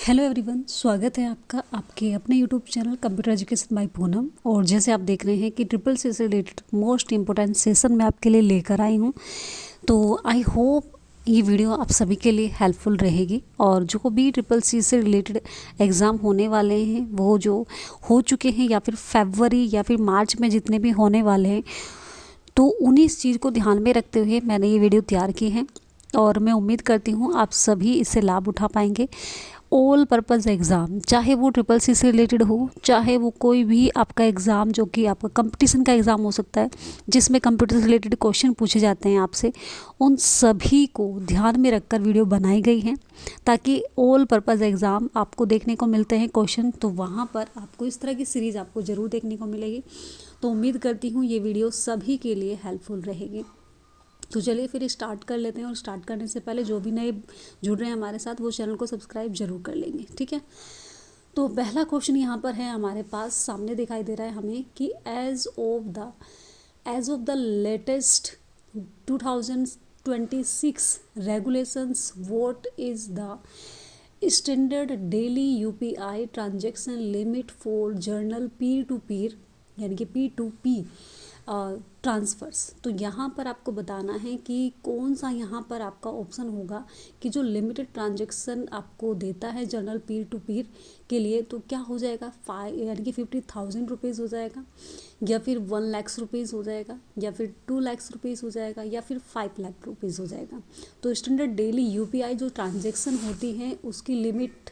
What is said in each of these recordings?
Hello everyone, स्वागत है आपका आपके अपने YouTube channel computer education by Poonam. और जैसे आप देख रहे हैं कि ट्रिपल सी से रिलेटेड मोस्ट इम्पोर्टेंट सेशन मैं आपके लिए लेकर आई हूँ। तो आई होप ये वीडियो आप सभी के लिए हेल्पफुल रहेगी। और जो भी ट्रिपल सी से रिलेटेड एग्ज़ाम होने वाले हैं, वो जो हो चुके हैं या फिर फरवरी या फिर मार्च में जितने भी होने वाले हैं, तो उन्हीं इस चीज़ को ध्यान में रखते हुए मैंने ये वीडियो तैयार की है। और मैं उम्मीद करती हूँ आप सभी इससे लाभ उठा पाएंगे। ऑल पर्पज़ एग्ज़ाम, चाहे वो ट्रिपल सी से रिलेटेड हो, चाहे वो कोई भी आपका एग्ज़ाम जो कि आपका कंपटीशन का एग्ज़ाम हो सकता है, जिसमें कंप्यूटर से रिलेटेड क्वेश्चन पूछे जाते हैं आपसे, उन सभी को ध्यान में रखकर वीडियो बनाई गई है ताकि ऑल पर्पज़ एग्ज़ाम आपको देखने को मिलते हैं क्वेश्चन, तो वहाँ पर आपको इस तरह की सीरीज़ आपको ज़रूर देखने को मिलेगी। तो उम्मीद करती हूँ ये वीडियो सभी के लिए हेल्पफुल रहेगी। तो चलिए फिर स्टार्ट कर लेते हैं। और स्टार्ट करने से पहले जो भी नए जुड़ रहे हैं हमारे साथ, वो चैनल को सब्सक्राइब जरूर कर लेंगे, ठीक है। तो पहला क्वेश्चन यहाँ पर है हमारे पास, सामने दिखाई दे रहा है हमें कि as of the latest 2026 regulations, what is the standard daily UPI transaction limit for general peer to peer यानी कि P2P ट्रांसफ़र्स। तो यहाँ पर आपको बताना है कि कौन सा यहाँ पर आपका ऑप्शन होगा कि जो लिमिटेड ट्रांजैक्शन आपको देता है जर्नल पीर टू पीर के लिए, तो क्या हो जाएगा, यानी कि 50,000 रुपीज़ हो जाएगा, या फिर 1 लाख रुपीज़ हो जाएगा, या फिर 2 लाख रुपीज़ हो जाएगा, या फिर 5 लाख रुपीज़ हो जाएगा। तो स्टैंडर्ड डेली यूपीआई जो ट्रांजैक्शन होती है उसकी लिमिट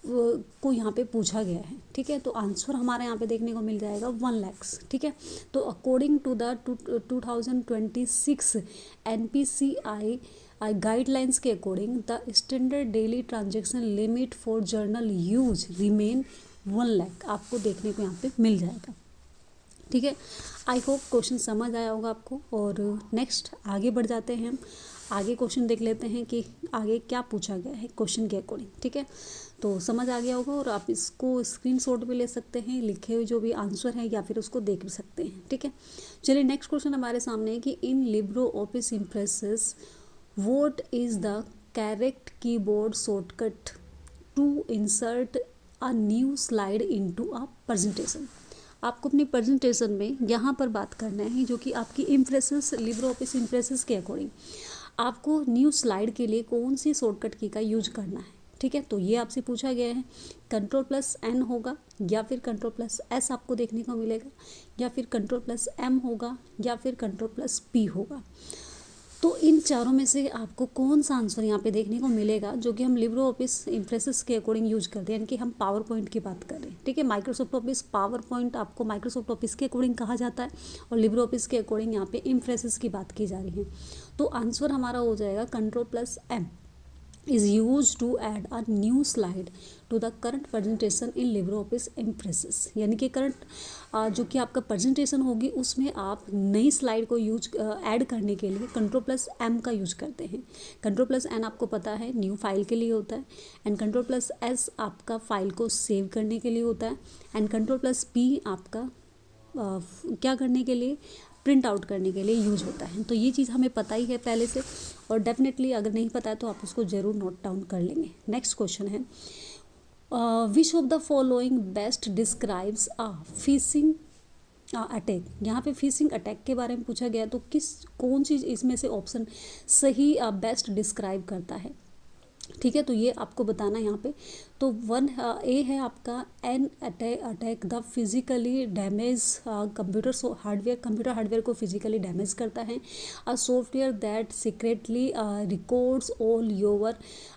को यहाँ पे पूछा गया है, ठीक है। तो आंसर हमारे यहाँ पे देखने को मिल जाएगा 1 लाख, ठीक है। तो according to the 2026 NPCI guidelines के according the standard daily transaction limit for general use remain 1 lakh आपको देखने को यहाँ पे मिल जाएगा, ठीक है। आई होप क्वेश्चन समझ आया होगा आपको। और नेक्स्ट आगे बढ़ जाते हैं हम। आगे क्वेश्चन देख लेते हैं कि आगे क्या पूछा गया है क्वेश्चन के अकॉर्डिंग, ठीक है। तो समझ आ गया होगा और आप इसको स्क्रीनशॉट भी ले सकते हैं, लिखे हुए जो भी आंसर है, या फिर उसको देख भी सकते हैं, ठीक है। चलिए नेक्स्ट क्वेश्चन हमारे सामने है कि in Libre Office impresses what is the correct keyboard shortcut to insert a new slide into a presentation. आपको अपनी प्रेजेंटेशन में यहाँ पर बात करना है जो कि आपकी इम्प्रेसेस, लिब्रो ऑफिस इम्प्रेसेस के अकॉर्डिंग आपको न्यू स्लाइड के लिए कौन सी शॉर्टकट की का यूज करना है, ठीक है। तो ये आपसे पूछा गया है, Ctrl+N होगा, या फिर Ctrl+S आपको देखने को मिलेगा, या फिर Ctrl+M होगा, या फिर Ctrl+P होगा। तो इन चारों में से आपको कौन सा आंसर यहाँ पे देखने को मिलेगा जो कि हम लिब्रो ऑफिस इम्प्रेसेस के अकॉर्डिंग यूज करते हैं, यानी कि हम पावर पॉइंट की बात कर रहे हैं, ठीक है। माइक्रोसॉफ्ट ऑफिस पावर पॉइंट आपको माइक्रोसॉफ्ट ऑफिस के अकॉर्डिंग कहा जाता है, और लिब्रो ऑफिस के अकॉर्डिंग यहाँ पे इम्प्रेसेस की बात की जा रही है। तो आंसर हमारा हो जाएगा Ctrl+M is used to add a new slide to the current presentation in LibreOffice Impresses। यानी कि करंट जो कि आपका प्रेजेंटेशन होगी उसमें आप नई स्लाइड को यूज ऐड करने के लिए Ctrl+M का यूज करते हैं। Ctrl+N आपको पता है न्यू फाइल के लिए होता है, एंड Ctrl+S आपका फाइल को सेव करने के लिए होता है, एंड Ctrl+P आपका क्या करने के लिए, प्रिंट आउट करने के लिए यूज होता है। तो ये चीज़ हमें पता ही है पहले से, और डेफिनेटली अगर नहीं पता है तो आप उसको ज़रूर नोट डाउन कर लेंगे। नेक्स्ट क्वेश्चन है which of the following best describes a phishing attack. यहाँ पे फिशिंग अटैक के बारे में पूछा गया, तो कौन चीज़ इसमें से ऑप्शन सही बेस्ट डिस्क्राइब करता है, ठीक है। तो ये आपको बताना है यहाँ पे। तो 1A है आपका, an attack the physically damage computer hardware को फिजिकली डैमेज करता है। A software that secretly records all your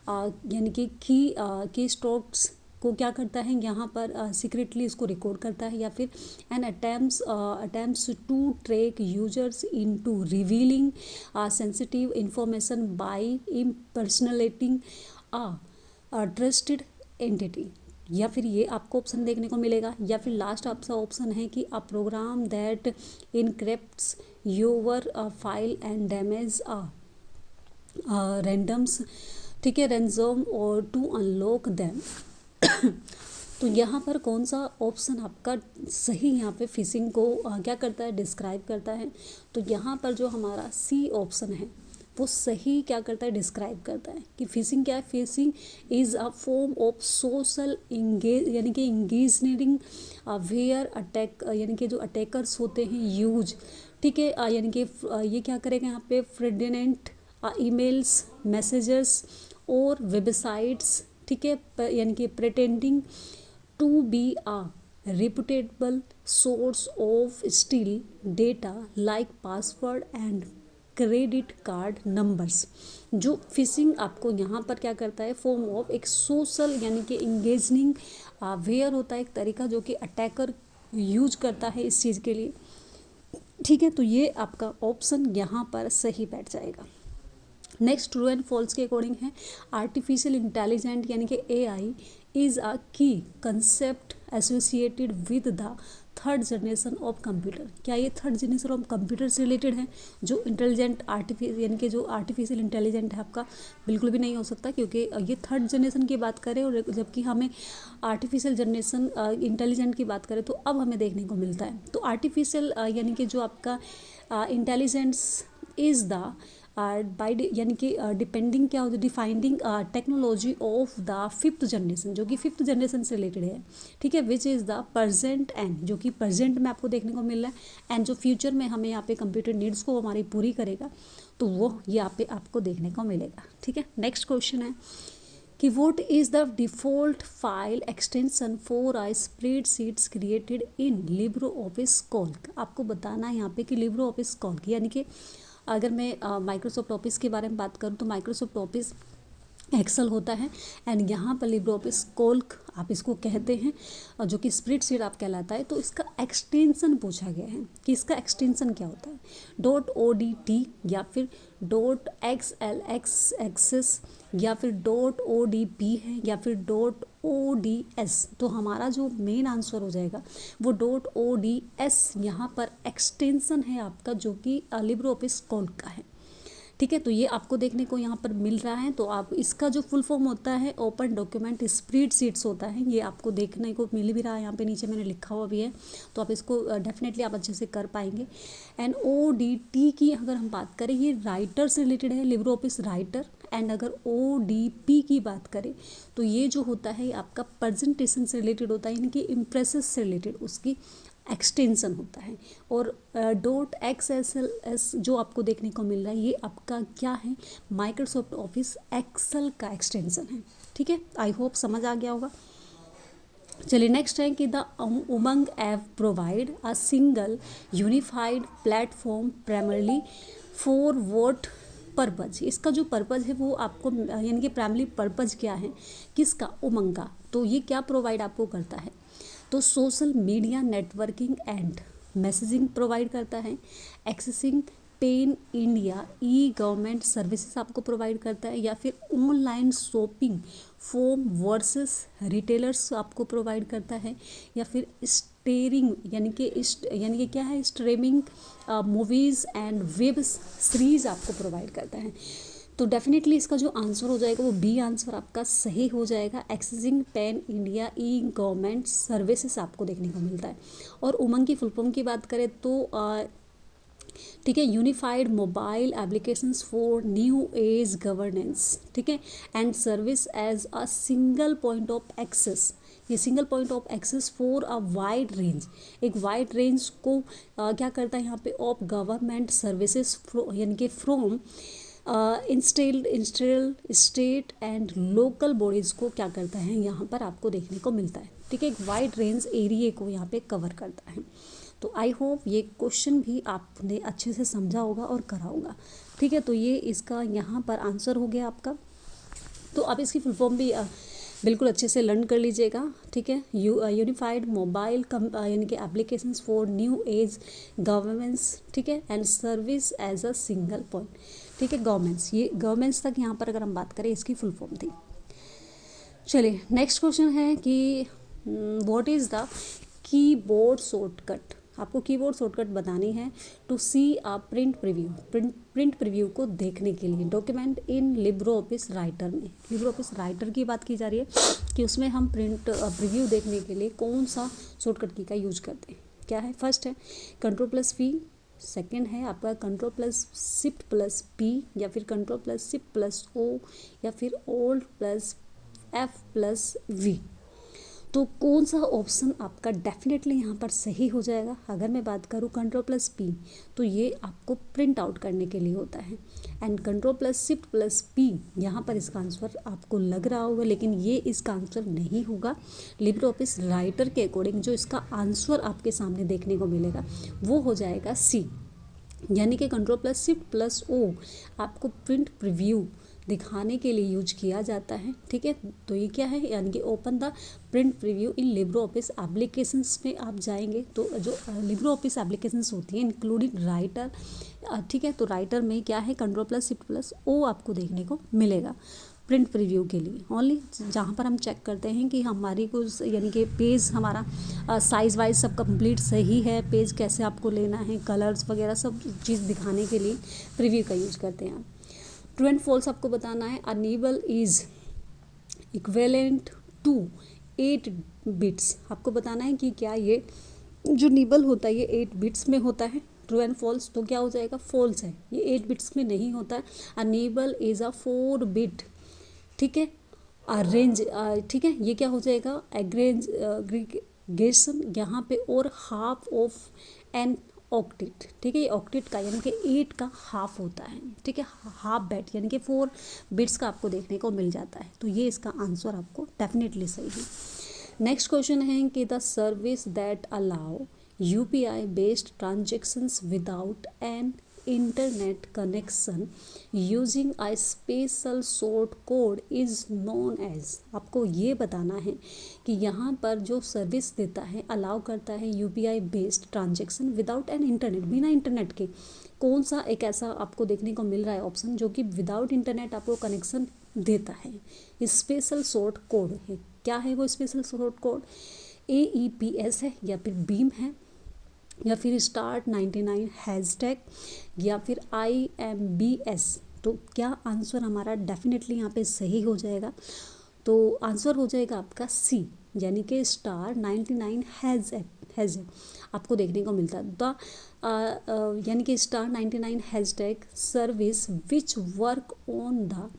यानी कि की स्ट्रोक्स को क्या करता है यहाँ पर सीक्रेटली इसको रिकॉर्ड करता है। या फिर an attempts to track users into revealing sensitive information by impersonating a trusted entity. या फिर ये आपको ऑप्शन देखने को मिलेगा, या फिर लास्ट आपका ऑप्शन है कि a program that encrypts your file and damage randoms, ठीक है, रैंसम और टू अनलॉक दैम। तो यहाँ पर कौन सा ऑप्शन आपका सही यहाँ पे फिशिंग को क्या करता है, डिस्क्राइब करता है। तो यहाँ पर जो हमारा सी ऑप्शन है वो सही क्या करता है, डिस्क्राइब करता है कि फिशिंग क्या है। Fishing is a form of social engage यानी कि इंगेजनिंग वेयर अटैक यानी कि जो अटैकर्स होते हैं यूज, ठीक है, यानी कि ये क्या करेगा यहाँ पे फ्रेडेनेंट ईमेल्स, मैसेजेस और वेबसाइट्स, ठीक है, यानी कि pretending to be a reputable source of still data like password and credit card numbers. जो फिशिंग आपको यहाँ पर क्या करता है, फॉर्म ऑफ एक सोशल यानी कि इंगेजनिंग वेयर होता है, एक तरीका जो कि अटैकर यूज करता है इस चीज़ के लिए, ठीक है। तो ये आपका ऑप्शन यहाँ पर सही बैठ जाएगा। नेक्स्ट ट्रू एंड फॉल्स के अकॉर्डिंग है, आर्टिफिशियल इंटेलिजेंट यानी कि AI इज़ अ की concept associated with the third generation of computer. क्या ये थर्ड जनरेशन ऑफ कंप्यूटर से रिलेटेड है? जो इंटेलिजेंट यानी कि जो आर्टिफिशियल इंटेलिजेंट है आपका, बिल्कुल भी नहीं हो सकता, क्योंकि ये थर्ड जनरेशन की बात करें और जबकि हमें आर्टिफिशियल जनरेशन इंटेलिजेंट की बात करें तो अब हमें देखने को मिलता है। तो आर्टिफिशियल यानी कि जो आपका इंटेलिजेंस इज़ द बाई यानी कि डिपेंडिंग क्या होता है, defining technology of the fifth generation, जो कि फिफ्थ जनरेशन से रिलेटेड है, ठीक है, which is the present and, जो कि प्रजेंट में आपको देखने को मिल रहा है, एंड जो फ्यूचर में हमें यहाँ पे कंप्यूटर नीड्स को हमारी पूरी करेगा, तो वो यहाँ पे आपको देखने को मिलेगा, ठीक है। नेक्स्ट क्वेश्चन है कि what is the default file extension for a spreadsheets created in Libre Office Calc. आपको बताना है यहाँ पे कि लिब्रो ऑफिस कॉल्क यानी कि अगर मैं माइक्रोसॉफ्ट ऑफिस के बारे में बात करूँ तो माइक्रोसॉफ्ट ऑफिस एक्सेल होता है, एंड यहाँ पर लिब्रो ऑफिस कॉल्क आप इसको कहते हैं, और जो कि स्प्रेडशीट आप कहलाता है। तो इसका एक्सटेंशन पूछा गया है कि इसका एक्सटेंशन क्या होता है, .odt या फिर .xlx या फिर .odp है या फिर .ods। तो हमारा जो मेन आंसर हो जाएगा वो .ods यहाँ पर एक्सटेंशन है आपका, जो कि लिब्रो ऑफिस कॉल्क का है, ठीक है। तो ये आपको देखने को यहाँ पर मिल रहा है। तो आप इसका जो फुल फॉर्म होता है ओपन डॉक्यूमेंट स्प्रेडशीट्स होता है, ये आपको देखने को मिल भी रहा है, यहाँ पे नीचे मैंने लिखा हुआ भी है, तो आप इसको डेफिनेटली आप अच्छे से कर पाएंगे। एंड ODT की अगर हम बात करें, ये राइटर से रिलेटेड है, लिब्रो ऑफिस राइटर। एंड अगर ODP की बात करें तो ये जो होता है आपका प्रेजेंटेशन से रिलेटेड होता है, यानी कि इम्प्रेसेस से रिलेटेड उसकी एक्सटेंशन होता है। और .xls जो आपको देखने को मिल रहा है, ये आपका क्या है, माइक्रोसॉफ्ट ऑफिस एक्सेल का एक्सटेंशन है, ठीक है। आई होप समझ आ गया होगा। चलिए नेक्स्ट है कि the Umang app provide a single unified platform primarily for what purpose. इसका जो पर्पज है वो आपको यानी कि प्राइमरी पर्पज क्या है किसका, उमंग का। तो ये क्या प्रोवाइड आपको करता है, तो social media networking and messaging provide करता है, एक्सेसिंग पेन इंडिया ई गवर्नमेंट सर्विसेज आपको प्रोवाइड करता है, या फिर online shopping form versus retailers आपको प्रोवाइड करता है, या फिर स्टेरिंग यानी कि क्या है, streaming movies and web series आपको प्रोवाइड करता है। तो डेफिनेटली इसका जो आंसर हो जाएगा वो बी आंसर आपका सही हो जाएगा। एक्सेसिंग पैन इंडिया ई गवर्नमेंट सर्विसेज आपको देखने को मिलता है। और उमंग की फुल फॉर्म की बात करें तो ठीक है, unified mobile applications for new age governance, ठीक है, and service as a single point of access. ये single point of access for a wide range, एक वाइड रेंज को क्या करता है यहाँ पे, ऑफ गवर्नमेंट सर्विसेज यानी कि from central state and local bodies को क्या करता है यहाँ पर आपको देखने को मिलता है, ठीक है, एक वाइड रेंज एरिया को यहाँ पे कवर करता है। तो आई होप ये क्वेश्चन भी आपने अच्छे से समझा होगा और करा होगा, ठीक है। तो ये इसका यहाँ पर आंसर हो गया आपका। तो आप इसकी फुल फॉर्म भी बिल्कुल अच्छे से लर्न कर लीजिएगा, ठीक है। यूनिफाइड मोबाइल यानी कि applications for new age governance, ठीक है, and service as a single point, ठीक है, गवर्नमेंट्स। ये गवर्नमेंट्स तक यहाँ पर अगर हम बात करें इसकी फुल फॉर्म थी। चलिए नेक्स्ट क्वेश्चन है कि what is the keyboard shortcut. आपको कीबोर्ड शॉर्टकट बतानी है to see a print preview को देखने के लिए document in Libre office Writer में। लिब्रो ऑफिस राइटर की बात की जा रही है कि उसमें हम प्रिंट प्रिव्यू देखने के लिए कौन सा शॉर्टकट की का यूज करते हैं। क्या है, फर्स्ट है Ctrl+V, सेकंड है आपका control plus shift plus P, या फिर control plus shift plus O, या फिर alt plus F plus V. तो कौन सा ऑप्शन आपका डेफिनेटली यहाँ पर सही हो जाएगा? अगर मैं बात करूँ कंट्रोल प्लस पी, तो ये आपको प्रिंट आउट करने के लिए होता है, and control plus shift plus P यहाँ पर इसका आंसर आपको लग रहा होगा, लेकिन ये इसका आंसर नहीं होगा। लिब्रे ऑफिस राइटर के अकॉर्डिंग जो इसका आंसर आपके सामने देखने को मिलेगा वो हो जाएगा सी, यानी कि control plus shift plus O आपको प्रिंट प्रीव्यू दिखाने के लिए यूज किया जाता है। ठीक है, तो ये क्या है, यानी कि open the print preview in Libre office applications में आप जाएंगे तो जो लिब्रे ऑफिस एप्लीकेशंस होती हैं इंक्लूडिंग राइटर, ठीक है, तो राइटर में क्या है control plus shift plus O आपको देखने को मिलेगा प्रिंट प्रीव्यू के लिए ओनली, जहाँ पर हम चेक करते हैं कि हमारी कुछ यानी कि पेज हमारा साइज़ वाइज सब कंप्लीट सही है, पेज कैसे आपको लेना है, कलर्स वगैरह सब चीज़ दिखाने के लिए प्रीव्यू का यूज करते हैं। ट्रू एंड फॉल्स आपको बताना है। A nibble is equivalent to 8 bits, आपको बताना है कि क्या ये जो निबल होता है ये 8 बिट्स में होता है। ट्रू एंड फॉल्स, तो क्या हो जाएगा, फॉल्स है, ये 8 बिट्स में नहीं होता है। A nibble is a 4 bit, ठीक है, अरेंज, ठीक है, ये क्या हो जाएगा, एग्रीगेशन यहाँ पे, और हाफ ऑफ एन ऑक्टेट, ठीक है, ये ऑक्टेट का यानी कि 8 का हाफ होता है, ठीक है, हाफ बिट यानी कि 4 बिट्स का आपको देखने को मिल जाता है, तो ये इसका आंसर आपको डेफिनेटली सही है। नेक्स्ट क्वेश्चन है कि the service that allow UPI based transactions without an internet connection using a special short code is known as, आपको ये बताना है कि यहाँ पर जो सर्विस देता है, अलाउ करता है UPI based transaction without an internet, बिना इंटरनेट के, कौन सा एक ऐसा आपको देखने को मिल रहा है ऑप्शन जो कि विदाउट इंटरनेट आपको कनेक्शन देता है। स्पेशल शॉर्ट कोड है, क्या है वो स्पेशल शॉर्ट कोड, AEPS है, या फिर बीम है, या फिर स्टार्ट 99 हैशटैग, या फिर IMBS। तो क्या आंसर हमारा डेफिनेटली यहाँ पे सही हो जाएगा? तो आंसर हो जाएगा आपका सी, यानी कि स्टार 99 हैशटैग आपको देखने को मिलता है। द यानी कि star 99 hashtag service which work on the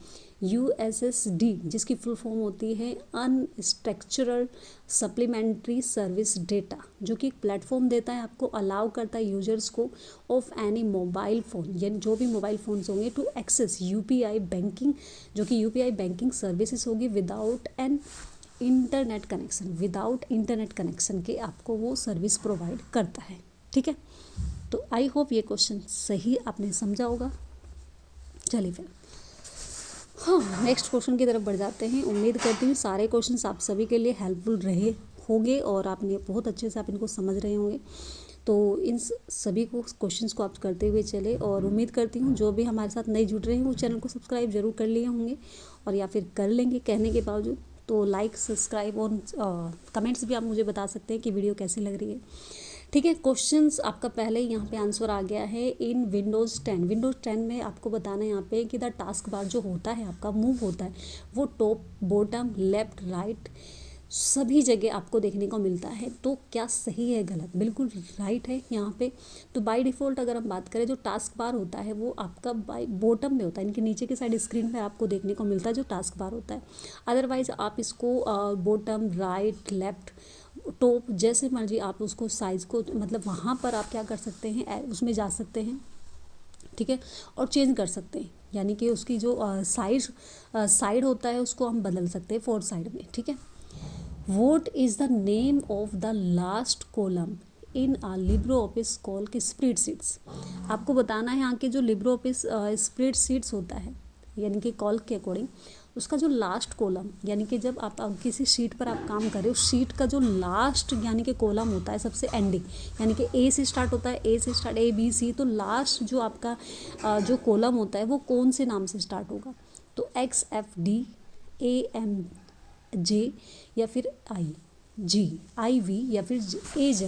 USSD, जिसकी फुल फॉर्म होती है अनस्ट्रक्चरड सप्लीमेंट्री सर्विस डेटा, जो कि एक प्लेटफॉर्म देता है, आपको अलाउ करता है यूजर्स को ऑफ एनी मोबाइल फ़ोन, यानी जो भी मोबाइल फ़ोन्स होंगे, टू एक्सेस UPI बैंकिंग, जो कि UPI बैंकिंग सर्विसेज होगी without an internet connection, without internet connection के आपको वो सर्विस प्रोवाइड करता है। ठीक है, तो आई होप ये क्वेश्चन सही आपने समझा होगा। चलिए फिर हाँ, नेक्स्ट क्वेश्चन की तरफ बढ़ जाते हैं। उम्मीद करती हूँ सारे क्वेश्चंस आप सभी के लिए हेल्पफुल रहे होंगे और आपने बहुत अच्छे से आप इनको समझ रहे होंगे। तो इन सभी को क्वेश्चंस को आप करते हुए चले, और उम्मीद करती हूँ जो भी हमारे साथ नए जुड़ रहे हैं वो चैनल को सब्सक्राइब जरूर कर लिए होंगे, और या फिर कर लेंगे कहने के बावजूद। तो लाइक, सब्सक्राइब और कमेंट्स भी आप मुझे बता सकते हैं कि वीडियो कैसी लग रही है। ठीक है, क्वेश्चंस आपका पहले ही यहाँ पे आंसर आ गया है। इन विंडोज़ 10 में आपको बताना है यहाँ पे कि द टास्क बार जो होता है आपका मूव होता है वो टॉप, बॉटम, लेफ्ट, राइट सभी जगह आपको देखने को मिलता है। तो क्या सही है गलत? बिल्कुल राइट है यहाँ पे। तो बाय डिफ़ॉल्ट अगर हम बात करें, जो टास्क बार होता है वो आपका बाय बॉटम में होता है, इनके नीचे की साइड स्क्रीन पे आपको देखने को मिलता है जो टास्क बार होता है। अदरवाइज़ आप इसको बॉटम, राइट, लेफ्ट, टॉप जैसे मर्जी आप उसको साइज़ को, मतलब वहाँ पर आप क्या कर सकते हैं, उसमें जा सकते हैं, ठीक है, और चेंज कर सकते हैं, यानी कि उसकी जो साइड होता है उसको हम बदल सकते हैं 4 साइड में। ठीक है, what is the name of the last column in a Libre Office Calc spreadsheets, आपको बताना है यहाँ के जो लिब्रे ऑफिस स्प्रेडशीट्स होता है, यानी कि कॉल के अकॉर्डिंग उसका जो लास्ट कॉलम, यानी कि जब आप किसी शीट पर आप काम करें उस शीट का जो लास्ट यानी कि कॉलम होता है सबसे एंडिंग, यानी कि ए से स्टार्ट होता है, ए से स्टार्ट ABC, तो लास्ट जो आपका जो कॉलम होता है वो कौन से नाम से स्टार्ट होगा? तो XFD, AMJ, या फिर IV, या फिर AZ।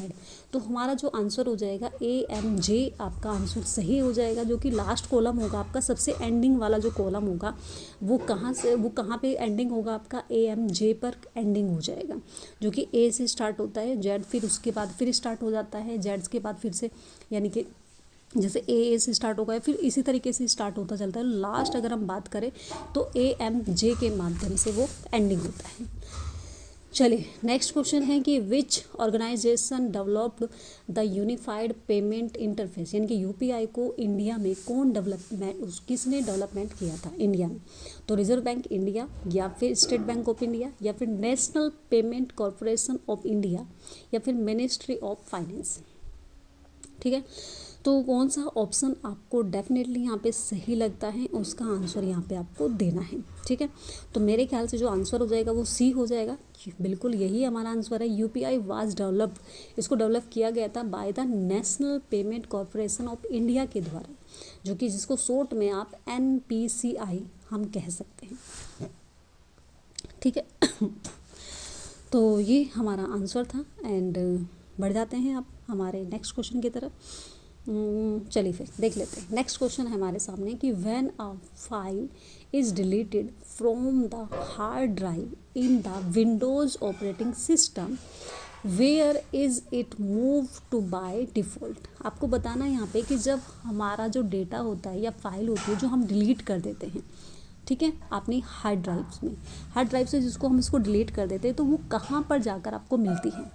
तो हमारा जो आंसर हो जाएगा AMJ आपका आंसर सही हो जाएगा, जो कि लास्ट कॉलम होगा आपका, सबसे एंडिंग वाला जो कॉलम होगा वो कहाँ पे एंडिंग होगा आपका? AMJ पर एंडिंग हो जाएगा, जो कि A से स्टार्ट होता है, Z फिर उसके बाद फिर स्टार्ट हो जाता है, Z के बाद फिर से यानी कि जैसे ए से स्टार्ट होगा, फिर इसी तरीके से स्टार्ट होता चलता है। लास्ट अगर हम बात करें तो AMJ के माध्यम से वो एंडिंग होता है। चलिए नेक्स्ट क्वेश्चन है कि which organisation developed the unified payment interface, यानी कि यूपीआई को इंडिया में कौन किसने डेवलपमेंट किया था इंडिया में? तो रिजर्व बैंक इंडिया, या फिर स्टेट बैंक ऑफ इंडिया, या फिर national payment corporation of India, या फिर मिनिस्ट्री ऑफ फाइनेंस। ठीक है, तो कौन सा ऑप्शन आपको डेफिनेटली यहाँ पे सही लगता है उसका आंसर यहाँ पे आपको देना है। ठीक है, तो मेरे ख्याल से जो आंसर हो जाएगा वो सी हो जाएगा। बिल्कुल यही हमारा आंसर है। यूपीआई वाज डेवलप्ड, इसको डेवलप किया गया था by the national payment corporation of India के द्वारा, जो कि जिसको शॉर्ट में आप NPCI हम कह सकते हैं। ठीक है तो ये हमारा आंसर था। एंड बढ़ जाते हैं अब हमारे नेक्स्ट क्वेश्चन की तरफ। चलिए फिर देख लेते हैं। नेक्स्ट क्वेश्चन है हमारे सामने कि when a file is deleted from the hard drive in the Windows operating system where is it move to by default. आपको बताना है यहाँ पे कि जब हमारा जो डेटा होता है या फाइल होती है जो हम डिलीट कर देते हैं, ठीक है, अपनी हार्ड ड्राइव्स में, हार्ड ड्राइव से जिसको हम इसको डिलीट कर देते हैं, तो वो कहाँ पर जाकर आपको मिलती है?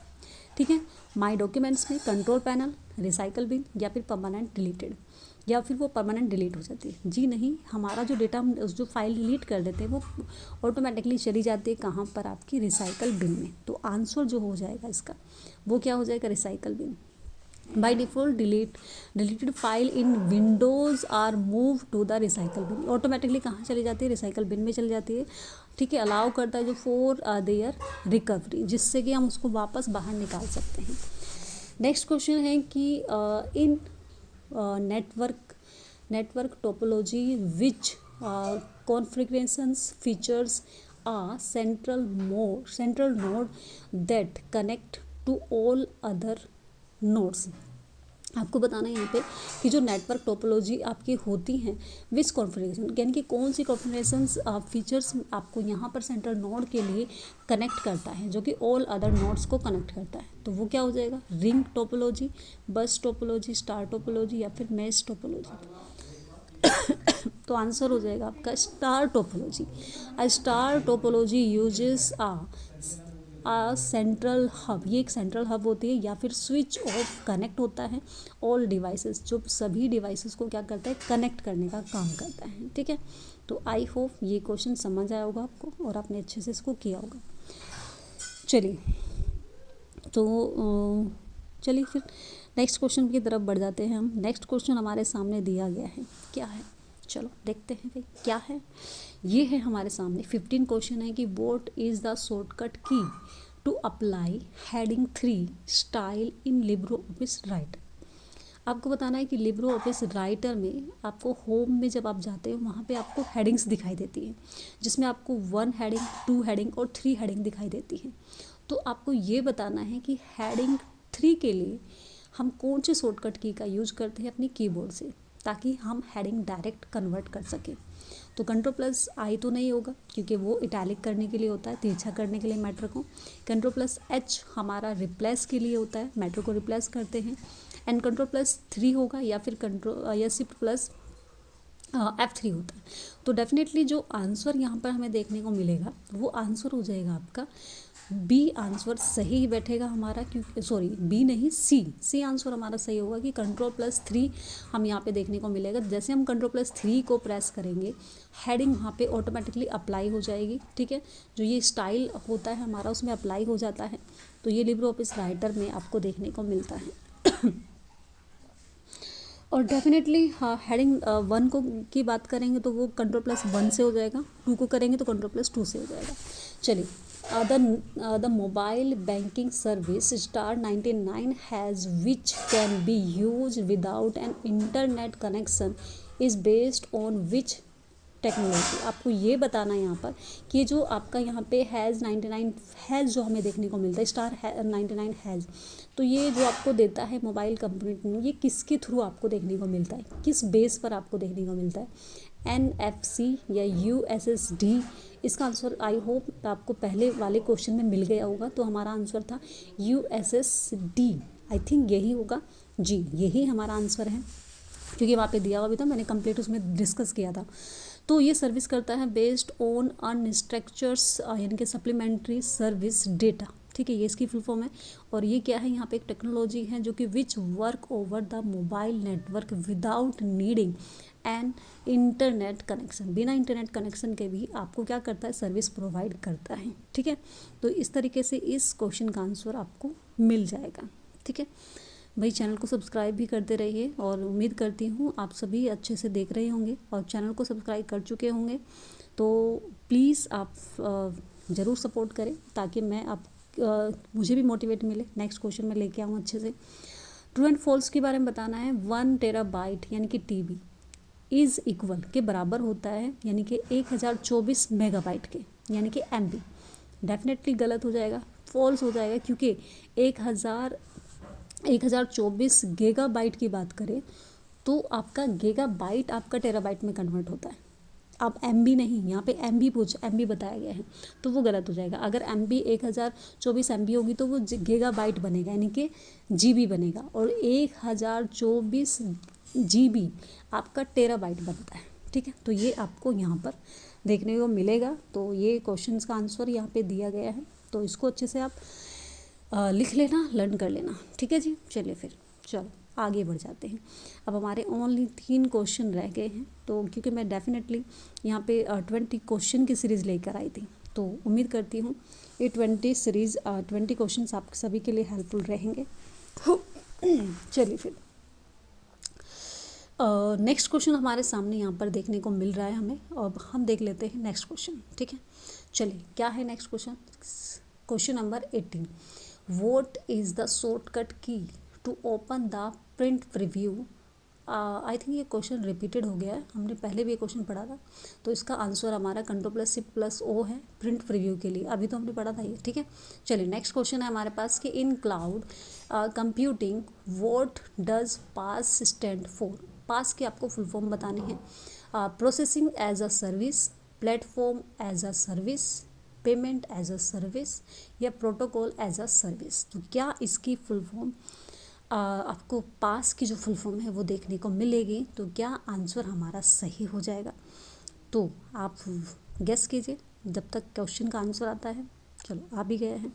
ठीक है, माय डॉक्यूमेंट्स में, कंट्रोल पैनल, रिसाइकल बिन, या फिर परमानेंट डिलीटेड, या फिर वो परमानेंट डिलीट हो जाती है। जी नहीं, हमारा जो डेटा हम जो फाइल डिलीट कर देते हैं वो ऑटोमेटिकली चली जाती है कहाँ पर? आपकी रिसाइकल बिन में। तो आंसर जो हो जाएगा इसका वो क्या हो जाएगा? Recycle bin. By default deleted file in Windows are move to the recycle bin. Automatically कहाँ चली जाती है? रिसाइकल बिन में चली जाती है। ठीक है, अलाउ करता है जो फॉर देयर रिकवरी, जिससे कि हम उसको वापस बाहर निकाल सकते हैं। नेक्स्ट क्वेश्चन है कि in network topology which configurations features a central node that connect to all other nodes. आपको बताना है यहाँ पे कि जो नेटवर्क टोपोलॉजी आपकी होती हैं विच कॉन्फ़िगरेशन, यानी कि कौन सी कॉन्फ़िगरेशंस फीचर्स आपको यहाँ पर सेंट्रल नोड के लिए कनेक्ट करता है, जो कि ऑल अदर नोड्स को कनेक्ट करता है। तो वो क्या हो जाएगा? रिंग टोपोलॉजी, बस टोपोलॉजी, स्टार टोपोलॉजी, या फिर मेश टोपोलॉजी। तो आंसर हो जाएगा आपका star topology. A star topology uses central hub, ये एक सेंट्रल हब होती है, या फिर स्विच ऑफ कनेक्ट होता है ऑल डिवाइसेस, जो सभी डिवाइसेस को क्या करता है? कनेक्ट करने का काम करता है। ठीक है, तो आई होप ये क्वेश्चन समझ आया होगा आपको और आपने अच्छे से इसको किया होगा। चलिए तो चलिए फिर नेक्स्ट क्वेश्चन की तरफ बढ़ जाते हैं हम। नेक्स्ट क्वेश्चन हमारे सामने दिया गया है, क्या है? चलो देखते हैं भाई क्या है। ये है हमारे सामने 15 क्वेश्चन है कि what is the shortcut key to apply heading 3 style in Libre office Writer. आपको बताना है कि लिब्रो ऑफिस राइटर में आपको होम में जब आप जाते हो वहाँ पे आपको हेडिंग्स दिखाई देती है, जिसमें आपको 1 हेडिंग, 2 हेडिंग और 3 हेडिंग दिखाई देती है। तो आपको ये बताना है कि हेडिंग 3 के लिए हम कौन से शॉर्टकट की का यूज करते हैं अपने कीबोर्ड से, ताकि हम हेडिंग डायरेक्ट कन्वर्ट कर सकें। तो Ctrl+I तो नहीं होगा क्योंकि वो इटैलिक करने के लिए होता है, तिरछा करने के लिए मैटर को। Ctrl+H हमारा रिप्लेस के लिए होता है, मैटर को रिप्लेस करते हैं। एंड Ctrl+3 होगा, या फिर Shift+ F3 होता है। तो डेफिनेटली जो आंसर यहाँ पर हमें देखने को मिलेगा वो आंसर हो जाएगा आपका बी आंसर सही ही बैठेगा हमारा, क्योंकि सॉरी बी नहीं, सी आंसर हमारा सही होगा कि Ctrl+3 हम यहाँ पे देखने को मिलेगा। जैसे हम Ctrl+3 को प्रेस करेंगे हेडिंग वहाँ पे ऑटोमेटिकली अप्लाई हो जाएगी। ठीक है, जो ये स्टाइल होता है हमारा उसमें अप्लाई हो जाता है। तो ये लिब्रो ऑफिस राइटर में आपको देखने को मिलता है। और डेफिनेटली हाँ, हेडिंग 1 को की बात करेंगे तो वो Ctrl+1 से हो जाएगा, 2 को करेंगे तो Ctrl+2 से हो जाएगा। चलिए the mobile banking service Star99 has which can be used without an internet connection is based on which technology. आपको ये बताना है यहाँ पर कि जो आपका यहाँ पे हैज़ जो हमें देखने को मिलता है Star99 हैज़, तो ये जो आपको देता है मोबाइल कंपनी, ये किसके थ्रू आपको देखने को मिलता है, किस बेस पर आपको देखने को मिलता है? NFC या USSD। इसका आंसर आई होप आपको पहले वाले क्वेश्चन में मिल गया होगा। तो हमारा आंसर था USSD, आई थिंक यही होगा जी, यही हमारा आंसर है। क्योंकि वहाँ पे दिया हुआ भी था, मैंने कंप्लीट उसमें डिस्कस किया था। तो ये सर्विस करता है बेस्ड ऑन अनस्ट्रक्चर्स यानी कि सप्लीमेंट्री सर्विस डेटा, ठीक है, ये इसकी फुल फॉर्म है। और ये क्या है, यहाँ पे एक टेक्नोलॉजी है जो कि which work over the mobile network without needing and internet connection, बिना इंटरनेट कनेक्शन के भी आपको क्या करता है, सर्विस प्रोवाइड करता है, ठीक है। तो इस तरीके से इस क्वेश्चन का आंसर आपको मिल जाएगा, ठीक है भाई। चैनल को सब्सक्राइब भी करते रहिए और उम्मीद करती हूँ आप सभी अच्छे से देख रहे होंगे और चैनल को सब्सक्राइब कर चुके होंगे। तो प्लीज़ आप ज़रूर सपोर्ट करें ताकि मैं आप मुझे भी मोटिवेट मिले, नेक्स्ट क्वेश्चन में लेके आऊँ अच्छे से। ट्रू एंड फॉल्स के बारे में बताना है। 1 टेराबाइट यानी कि TB इज़ इक्वल के बराबर होता है यानी कि 1024 मेगाबाइट के यानी कि MB। डेफिनेटली गलत हो जाएगा, फॉल्स हो जाएगा, क्योंकि 1024 गीगाबाइट की बात करें तो आपका गीगाबाइट आपका टेराबाइट में कन्वर्ट होता है, अब MB नहीं, यहाँ पे MB बताया गया है, तो वो गलत हो जाएगा। अगर MB 1024 MB होगी तो वो गीगाबाइट बनेगा यानी कि GB बनेगा, और 1024 GB आपका टेराबाइट बनता है, ठीक है। तो ये आपको यहाँ पर देखने को मिलेगा। तो ये क्वेश्चंस का आंसर यहाँ पे दिया गया है, तो इसको अच्छे से आप लिख लेना, लर्न कर लेना, ठीक है जी। चलिए फिर चलो आगे बढ़ जाते हैं। अब हमारे ओनली 3 क्वेश्चन रह गए हैं, तो क्योंकि मैं डेफिनेटली यहाँ पे 20 क्वेश्चन की सीरीज़ लेकर आई थी, तो उम्मीद करती हूँ ये 20 क्वेश्चन आप सभी के लिए हेल्पफुल रहेंगे। चलिए फिर नेक्स्ट क्वेश्चन हमारे सामने यहाँ पर देखने को मिल रहा है हमें, और हम देख लेते हैं नेक्स्ट क्वेश्चन, ठीक है। चलिए क्या है next question, question number 18। What is the shortcut key to open the print preview. I think ये क्वेश्चन रिपीटेड हो गया है, हमने पहले भी ये क्वेश्चन पढ़ा था। तो इसका आंसर हमारा Ctrl+Shift+O है प्रिंट प्रीव्यू के लिए, अभी तो हमने पढ़ा था ये, ठीक है। चलिए नेक्स्ट क्वेश्चन है हमारे पास कि in cloud computing what does PaaS stand for. PaaS की आपको फुल फॉर्म बतानी है। Processing as a service, platform as a service, payment as a service या प्रोटोकॉल एज अ सर्विस। तो क्या इसकी फुल फॉर्म आपको पास की जो फुल फॉर्म है वो देखने को मिलेगी, तो क्या आंसर हमारा सही हो जाएगा। तो आप गेस कीजिए जब तक क्वेश्चन का आंसर आता है। चलो आ भी गया है।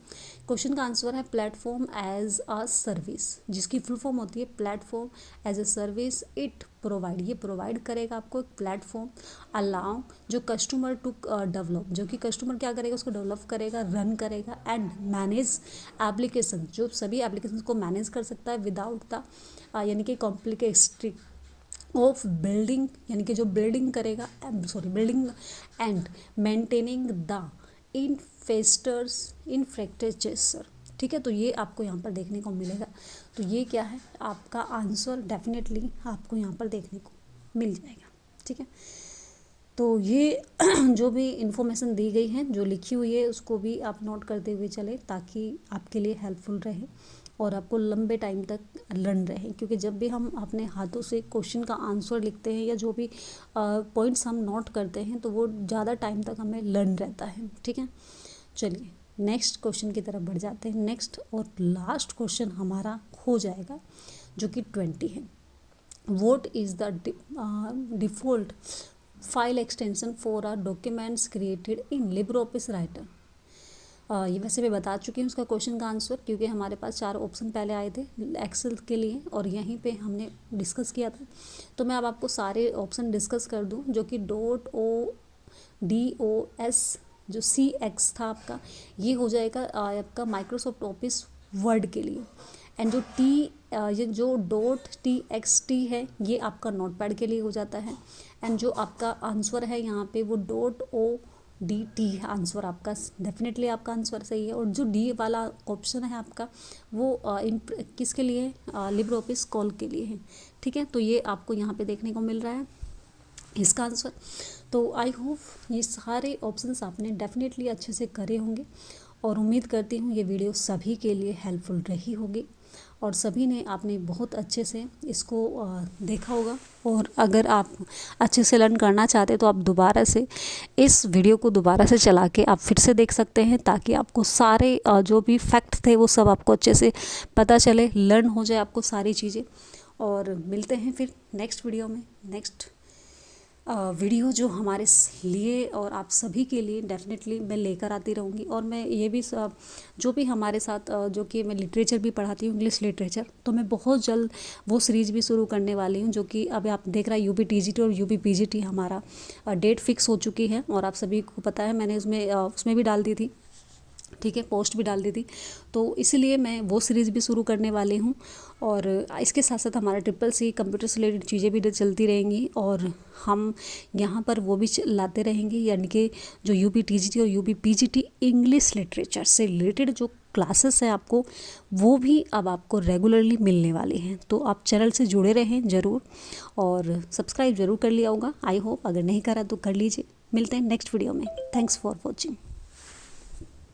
क्वेश्चन का आंसर है प्लेटफॉर्म एज अ सर्विस, जिसकी फुल फॉर्म होती है platform as a service it provide. ये प्रोवाइड करेगा आपको एक प्लेटफॉर्म अलाउ जो कस्टमर टू डेवलप, जो कि कस्टमर क्या करेगा, उसको डेवलप करेगा, रन करेगा एंड मैनेज एप्लीकेशन, जो सभी एप्लीकेशन को मैनेज कर सकता है विदाउट द यानी कि कॉम्प्लिकेटेड ऑफ बिल्डिंग, यानी कि जो बिल्डिंग करेगा building and maintaining the infrastructure, ठीक है। तो ये आपको यहाँ पर देखने को मिलेगा। तो ये क्या है, आपका आंसर डेफिनेटली आपको यहाँ पर देखने को मिल जाएगा, ठीक है। तो ये जो भी इंफॉर्मेशन दी गई है, जो लिखी हुई है, उसको भी आप नोट करते हुए चले ताकि आपके लिए हेल्पफुल रहे और आपको लंबे टाइम तक लर्न रहे। क्योंकि जब भी हम अपने हाथों से क्वेश्चन का आंसर लिखते हैं या जो भी पॉइंट्स हम नोट करते हैं, तो वो ज़्यादा टाइम तक हमें लर्न रहता है, ठीक है। चलिए नेक्स्ट क्वेश्चन की तरफ बढ़ जाते हैं। नेक्स्ट और लास्ट क्वेश्चन हमारा हो जाएगा जो कि 20 है। What is the default file extension for our documents created in Libre Writer. ये वैसे मैं बता चुकी हूँ उसका क्वेश्चन का आंसर, क्योंकि हमारे पास 4 ऑप्शन पहले आए थे एक्सेल के लिए और यहीं पे हमने डिस्कस किया था। तो मैं अब आपको सारे ऑप्शन डिस्कस कर दूँ, जो कि .DOS जो CX था आपका, ये हो जाएगा आपका माइक्रोसॉफ्ट ऑफिस वर्ड के लिए। एंड जो ये जो .TXT है ये आपका नोटपैड के लिए हो जाता है। एंड जो आपका आंसर है यहाँ पे वो .ODT है आंसर आपका, डेफिनेटली आपका आंसर सही है। और जो डी वाला ऑप्शन है आपका वो किसके लिए, लिब्रे ऑफिस कॉल के लिए है, ठीक है। तो ये आपको यहाँ पे देखने को मिल रहा है इसका आंसर। तो आई होप ये सारे ऑप्शंस आपने डेफिनेटली अच्छे से करे होंगे और उम्मीद करती हूँ ये वीडियो सभी के लिए हेल्पफुल रही होगी और सभी ने आपने बहुत अच्छे से इसको देखा होगा। और अगर आप अच्छे से लर्न करना चाहते तो आप दोबारा से इस वीडियो को दोबारा से चला के आप फिर से देख सकते हैं, ताकि आपको सारे जो भी फैक्ट थे वो सब आपको अच्छे से पता चले, लर्न हो जाए आपको सारी चीज़ें। और मिलते हैं फिर नेक्स्ट वीडियो में। नेक्स्ट वीडियो जो हमारे लिए और आप सभी के लिए डेफिनेटली मैं लेकर आती रहूँगी। और मैं ये भी जो भी हमारे साथ जो कि मैं लिटरेचर भी पढ़ाती हूँ, इंग्लिश लिटरेचर, तो मैं बहुत जल्द वो सीरीज़ भी शुरू करने वाली हूँ, जो कि अभी आप देख रहा है यूपी टीजीटी और यूपी पीजीटी हमारा डेट फिक्स हो चुकी है। और आप सभी को पता है, मैंने उसमें भी डाल दी थी, ठीक है, पोस्ट भी डाल दी थी। तो इसीलिए मैं वो सीरीज़ भी शुरू करने वाली हूँ। और इसके साथ साथ हमारा ट्रिपल सी कंप्यूटर से रिलेटेड चीज़ें भी चलती रहेंगी, और हम यहाँ पर वो भी लाते रहेंगे, यानी कि जो यूपी टीजीटी और यूपी पीजीटी इंग्लिश लिटरेचर से रिलेटेड जो क्लासेस हैं आपको, वो भी अब आपको रेगुलरली मिलने वाले हैं। तो आप चैनल से जुड़े रहें ज़रूर, और सब्सक्राइब ज़रूर कर लिया होगा। आई होप, अगर नहीं करा तो कर लीजिए। मिलते हैं नेक्स्ट वीडियो में। Thanks for watching.